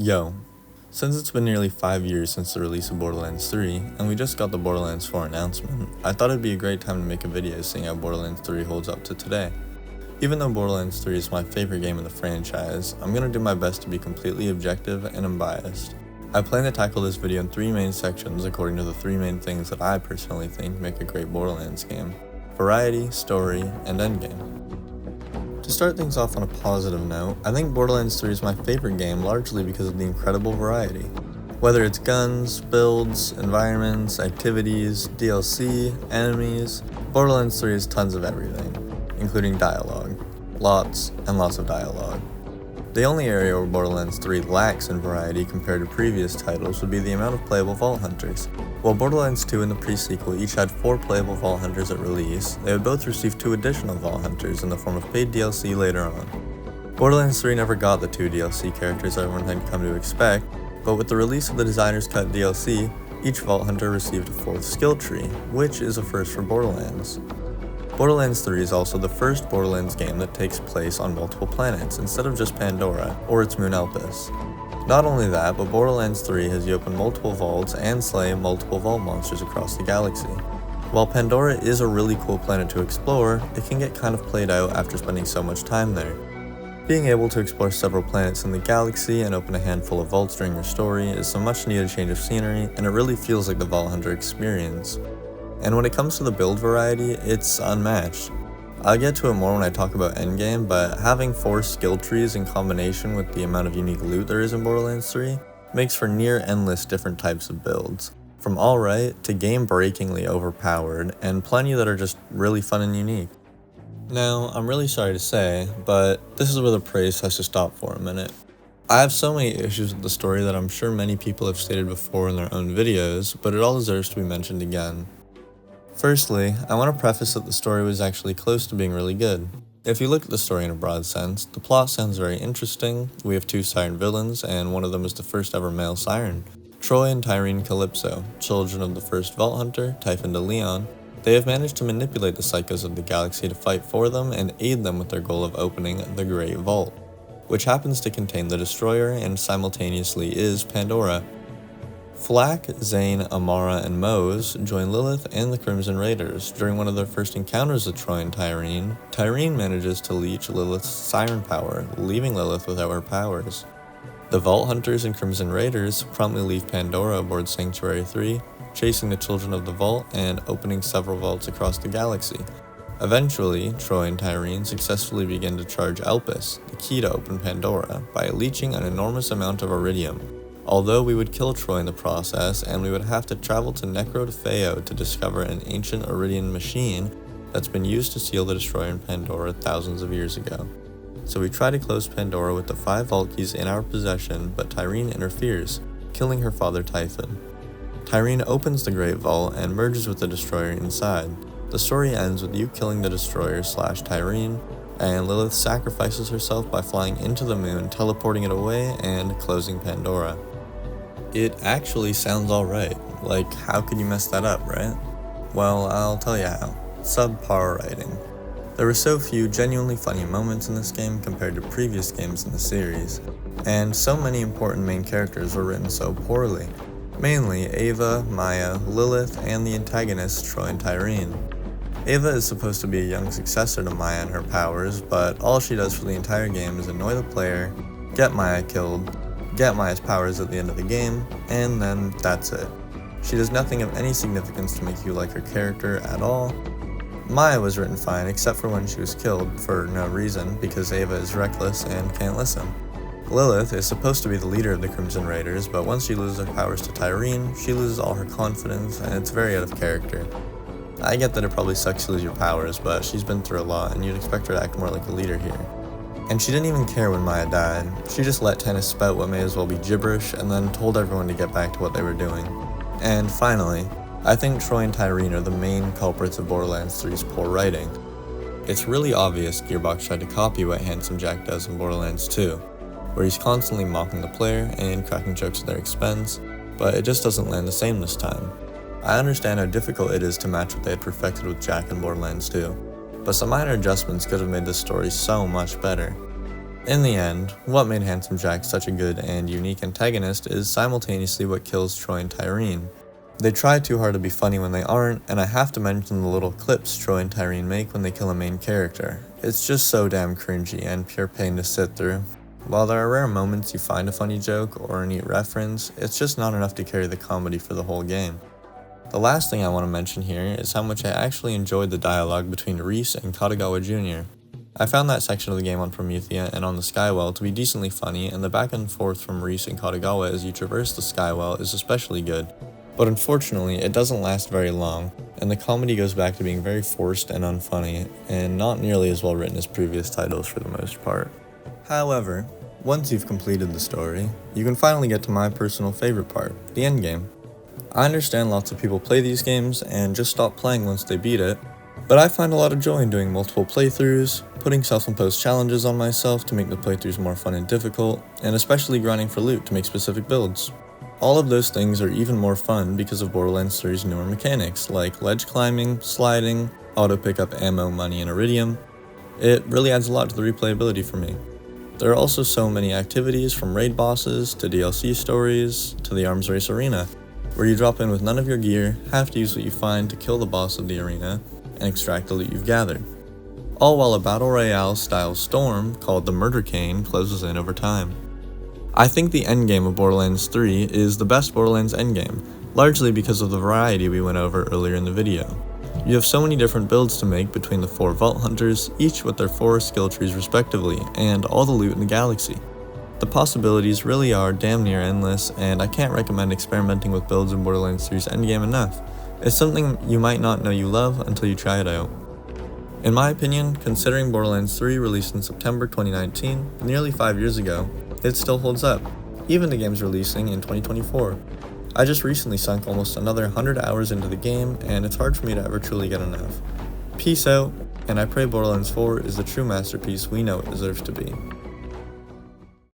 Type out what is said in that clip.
Yo, since it's been nearly 5 years since the release of Borderlands 3, and we just got the Borderlands 4 announcement, I thought it'd be a great time to make a video seeing how Borderlands 3 holds up to today. Even though Borderlands 3 is my favorite game in the franchise, I'm gonna do my best to be completely objective and unbiased. I plan to tackle this video in 3 main sections according to the 3 main things that I personally think make a great Borderlands game: variety, story, and endgame. To start things off on a positive note, I think Borderlands 3 is my favorite game largely because of the incredible variety. Whether it's guns, builds, environments, activities, DLC, enemies, Borderlands 3 has tons of everything, including dialogue. Lots and lots of dialogue. The only area where Borderlands 3 lacks in variety compared to previous titles would be the amount of playable Vault Hunters. While Borderlands 2 and the pre-sequel each had 4 playable Vault Hunters at release, they would both receive 2 additional Vault Hunters in the form of paid DLC later on. Borderlands 3 never got the 2 DLC characters everyone had come to expect, but with the release of the Designer's Cut DLC, each Vault Hunter received a 4th skill tree, which is a first for Borderlands. Borderlands 3 is also the first Borderlands game that takes place on multiple planets instead of just Pandora or its moon Elpis. Not only that, but Borderlands 3 has you open multiple vaults and slay multiple vault monsters across the galaxy. While Pandora is a really cool planet to explore, it can get kind of played out after spending so much time there. Being able to explore several planets in the galaxy and open a handful of vaults during your story is some much needed change of scenery, and it really feels like the Vault Hunter experience. And when it comes to the build variety, it's unmatched. I'll get to it more when I talk about endgame, but having 4 skill trees in combination with the amount of unique loot there is in Borderlands 3 makes for near endless different types of builds, from alright to game-breakingly overpowered, and plenty that are just really fun and unique. Now, I'm really sorry to say, but this is where the praise has to stop for a minute. I have so many issues with the story that I'm sure many people have stated before in their own videos, but it all deserves to be mentioned again. Firstly, I want to preface that the story was actually close to being really good. If you look at the story in a broad sense, the plot sounds very interesting. We have 2 Siren villains, and one of them is the first ever male Siren. Troy and Tyreen Calypso, children of the first Vault Hunter, Typhon de Leon. They have managed to manipulate the psychos of the galaxy to fight for them and aid them with their goal of opening the Great Vault, which happens to contain the Destroyer and simultaneously is Pandora. Flack, Zane, Amara, and Mose join Lilith and the Crimson Raiders. During one of their first encounters with Troy and Tyreen, Tyreen manages to leech Lilith's siren power, leaving Lilith without her powers. The Vault Hunters and Crimson Raiders promptly leave Pandora aboard Sanctuary 3, chasing the Children of the Vault and opening several vaults across the galaxy. Eventually, Troy and Tyreen successfully begin to charge Elpis, the key to open Pandora, by leeching an enormous amount of iridium. Although we would kill Troy in the process, and we would have to travel to Necro de Feo to discover an ancient Iridian machine that's been used to seal the Destroyer in Pandora thousands of years ago. So we try to close Pandora with the 5 vault keys in our possession, but Tyreen interferes, killing her father Typhon. Tyreen opens the Great Vault and merges with the Destroyer inside. The story ends with you killing the Destroyer / Tyreen, and Lilith sacrifices herself by flying into the moon, teleporting it away, and closing Pandora. It actually sounds alright. Like, how could you mess that up, right? Well, I'll tell you how. Subpar writing. There were so few genuinely funny moments in this game compared to previous games in the series, and so many important main characters were written so poorly. Mainly Ava, Maya, Lilith, and the antagonists Troy and Tyreen. Ava is supposed to be a young successor to Maya and her powers, but all she does for the entire game is annoy the player, get Maya killed, get Maya's powers at the end of the game, and then that's it. She does nothing of any significance to make you like her character at all. Maya was written fine except for when she was killed, for no reason, because Ava is reckless and can't listen. Lilith is supposed to be the leader of the Crimson Raiders, but once she loses her powers to Tyreen, she loses all her confidence, and it's very out of character. I get that it probably sucks to lose your powers, but she's been through a lot, and you'd expect her to act more like a leader here. And she didn't even care when Maya died. She just let Tennis spout what may as well be gibberish, and then told everyone to get back to what they were doing. And finally, I think Troy and Tyreen are the main culprits of Borderlands 3's poor writing. It's really obvious Gearbox tried to copy what Handsome Jack does in Borderlands 2, where he's constantly mocking the player and cracking jokes at their expense, but it just doesn't land the same this time. I understand how difficult it is to match what they had perfected with Jack in Borderlands 2, but some minor adjustments could have made this story so much better. In the end, what made Handsome Jack such a good and unique antagonist is simultaneously what kills Troy and Tyrene. They try too hard to be funny when they aren't, and I have to mention the little clips Troy and Tyrene make when they kill a main character. It's just so damn cringy and pure pain to sit through. While there are rare moments you find a funny joke or a neat reference, it's just not enough to carry the comedy for the whole game. The last thing I want to mention here is how much I actually enjoyed the dialogue between Reese and Katagawa Jr. I found that section of the game on Promethea and on the Skywell to be decently funny, and the back and forth from Reese and Katagawa as you traverse the Skywell is especially good. But unfortunately, it doesn't last very long, and the comedy goes back to being very forced and unfunny, and not nearly as well written as previous titles for the most part. However, once you've completed the story, you can finally get to my personal favorite part, the endgame. I understand lots of people play these games and just stop playing once they beat it, but I find a lot of joy in doing multiple playthroughs, putting self-imposed challenges on myself to make the playthroughs more fun and difficult, and especially grinding for loot to make specific builds. All of those things are even more fun because of Borderlands 3's newer mechanics, like ledge climbing, sliding, auto pickup ammo, money, and iridium. It really adds a lot to the replayability for me. There are also so many activities, from raid bosses, to DLC stories, to the arms race arena, where you drop in with none of your gear, have to use what you find to kill the boss of the arena, and extract the loot you've gathered. All while a battle royale style storm called the Murder Cane closes in over time. I think the endgame of Borderlands 3 is the best Borderlands endgame, largely because of the variety we went over earlier in the video. You have so many different builds to make between the 4 Vault Hunters, each with their 4 skill trees respectively, and all the loot in the galaxy. The possibilities really are damn near endless, and I can't recommend experimenting with builds in Borderlands 3's endgame enough. It's something you might not know you love until you try it out. In my opinion, considering Borderlands 3 released in September 2019, nearly 5 years ago, it still holds up, even the game's releasing in 2024. I just recently sunk almost another 100 hours into the game, and it's hard for me to ever truly get enough. Peace out, and I pray Borderlands 4 is the true masterpiece we know it deserves to be.